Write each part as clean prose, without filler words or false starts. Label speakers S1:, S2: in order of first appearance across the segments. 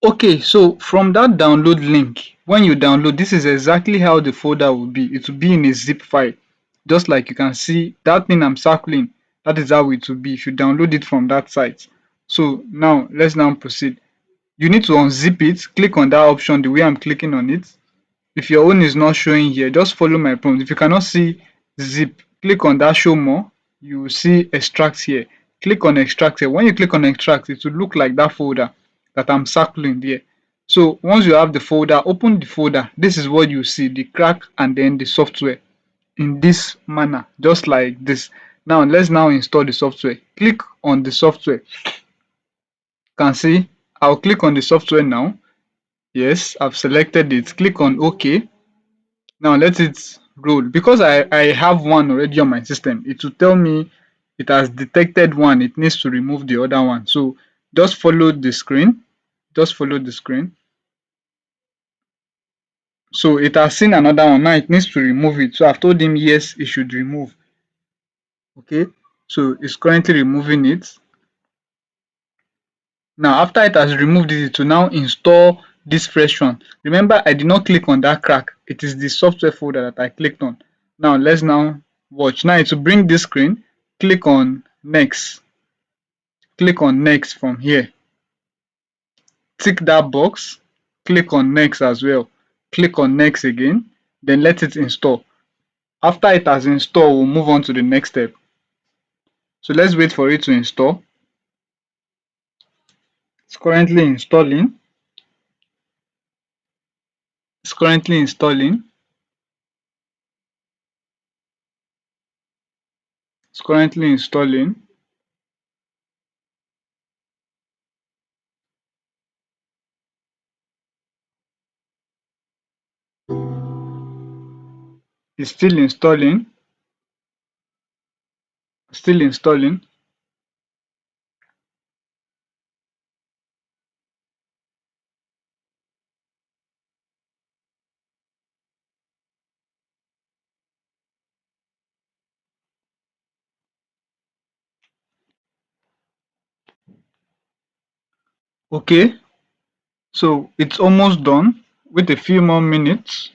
S1: Okay, so from that download link, when you download, this is exactly how the folder will be. It will be in a zip file, just like you can see that thing I'm circling. That is how it will be if you download it from that site. So now let's now proceed. You need to unzip it, click on that option the way I'm clicking on it. If your own is not showing here, just follow my prompt. If you cannot see zip, click on that show more. You will see extract here. Click on extract here. When you click on extract, it will look like that folder that I'm circling there. So once you have the folder, open the folder. This is what you see, the crack and then the software in this manner, just like this. Now let's now install the software. Click on the software. You can see I'll click on the software now. Yes, I've selected it. Click on OK. Now let it roll. Because I have one already on my system, it will tell me it has detected one. It needs to remove the other one. So just follow the screen. Just follow the screen. So it has seen another one. Now it needs to remove it. So I've told him yes, it should remove. Okay. So it's currently removing it. Now after it has removed it, it will now install this fresh one. Remember, I did not click on that crack. It is the software folder that I clicked on. Now let's now watch. Now it will bring this screen. Click on next. Click on next from here. Tick that box. Click on next as well. Click on next again. Then let it install. After it has installed, we'll move on to the next step. So let's wait for it to install. It's currently installing. It's currently installing. It's currently installing. It's still installing. Still installing. Okay, so it's almost done. With a few more minutes.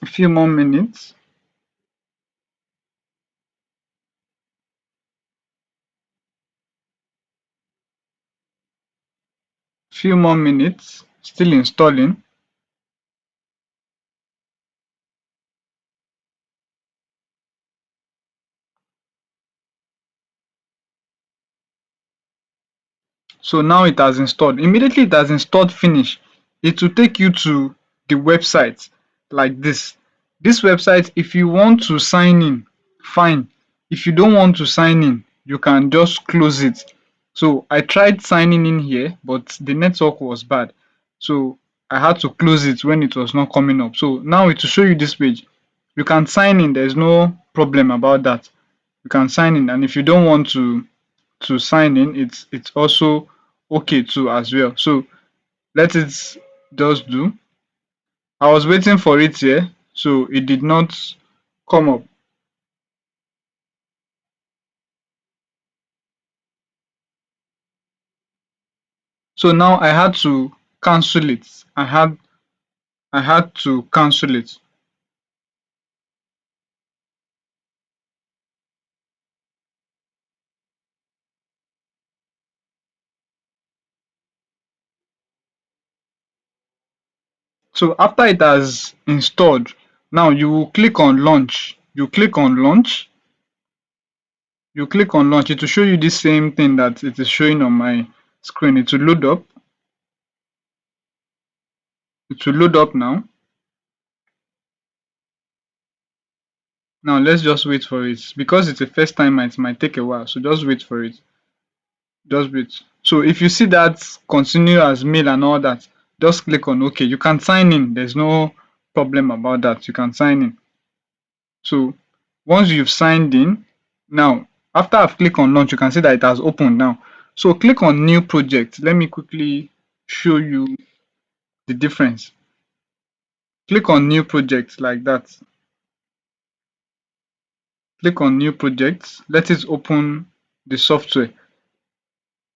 S1: A few more minutes. Few more minutes. Still installing. So now it has installed. Immediately it has installed finish, it will take you to the website like this. This website, if you want to sign in, fine. If you don't want to sign in, you can just close it. So I tried signing in here, but the network was bad. So I had to close it when it was not coming up. So now it will show you this page. You can sign in, there's no problem about that. You can sign in, and if you don't want to sign in, it's also okay too as well. So let it just do. I was waiting for it here, so it did not come up. So now I had to cancel it. I had to cancel it. So after it has installed, now you will click on launch. You click on launch. You click on launch. It will show you the same thing that it is showing on my screen. It will load up. It will load up now. Now let's just wait for it. Because it's the first time, it might take a while. So just wait for it. Just wait. So if you see that continue as mail and all that, just click on OK. You can sign in. There's no problem about that. You can sign in. So once you've signed in, now after I've clicked on launch, you can see that it has opened now. So click on new project. Let me quickly show you the difference. Click on new project like that. Click on new project. Let it open the software.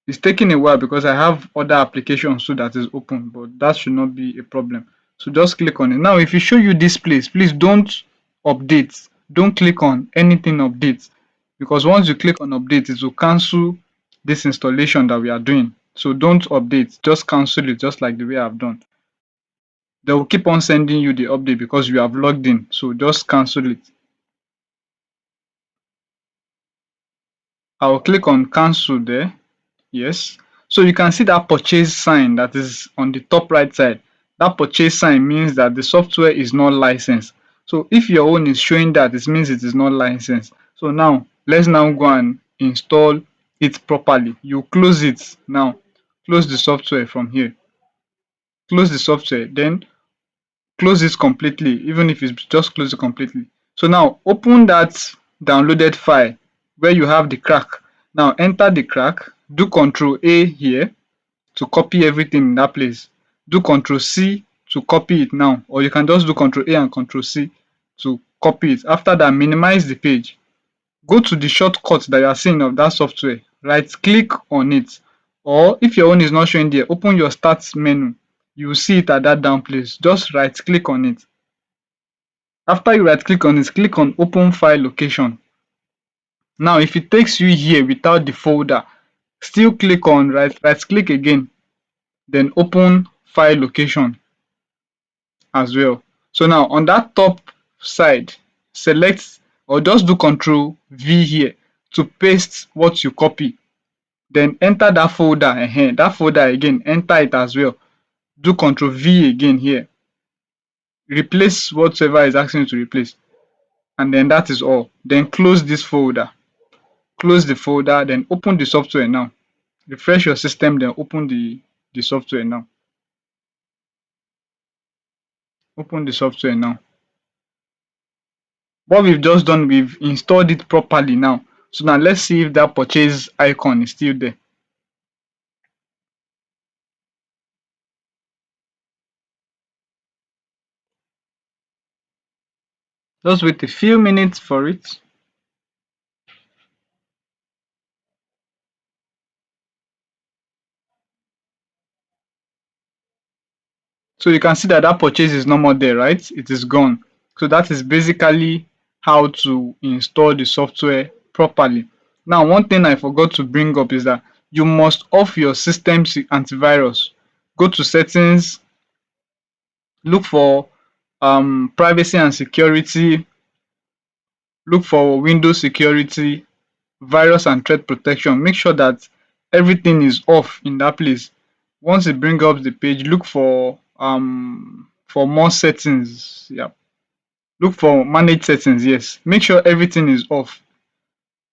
S1: It's taking a while because I have other applications too that is open, but that should not be a problem. So just click on it. Now, if you show you this place, please don't update. Don't click on anything update, because once you click on update, it will cancel this installation that we are doing. So don't update. Just cancel it, just like the way I've done. They will keep on sending you the update because you have logged in. So just cancel it. I will click on cancel there. Yes. So you can see that purchase sign that is on the top right side. That purchase sign means that the software is not licensed. So if your own is showing that, it means it is not licensed. So now let's now go and install it properly. You close it now. Close the software from here. Close the software. Then close it completely, even if it's just close it completely. So now open that downloaded file where you have the crack. Now enter the crack, do Control A here to copy everything in that place. Do Control C to copy it now, or you can just do Control A and Control C to copy it. After that, minimize the page. Go to the shortcut that you are seeing of that software, right click on it, or if your own is not showing there, open your start menu. You will see it at that down place. Just right click on it. After you right click on it, click on open file location. Now if it takes you here without the folder, still click on right click again, then open file location as well. So now on that top side, select or just do Control V here to paste what you copy. Then enter that folder, that folder again, enter it as well. Do Control V again here. Replace whatever is asking you to replace. And then that is all. Then close this folder. Close the folder, then open the software now. Refresh your system, then open the software now. Open the software now. What we've just done, we've installed it properly now. So now let's see if that purchase icon is still there. Just wait a few minutes for it. So you can see that that purchase is no more there, right? It is gone. So that is basically how to install the software properly. Now, one thing I forgot to bring up is that you must off your system's antivirus. Go to settings, look for privacy and security, look for Windows security, virus and threat protection. Make sure that everything is off in that place. Once it brings up the page, look for more settings. Yeah, look for manage settings. Yes, make sure everything is off.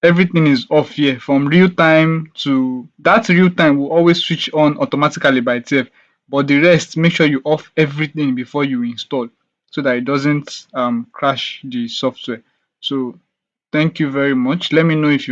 S1: Everything is off here, from real time to that real time will always switch on automatically by itself, but the rest, make sure you off everything before you install, so that it doesn't crash the software. So thank you very much. Let me know if you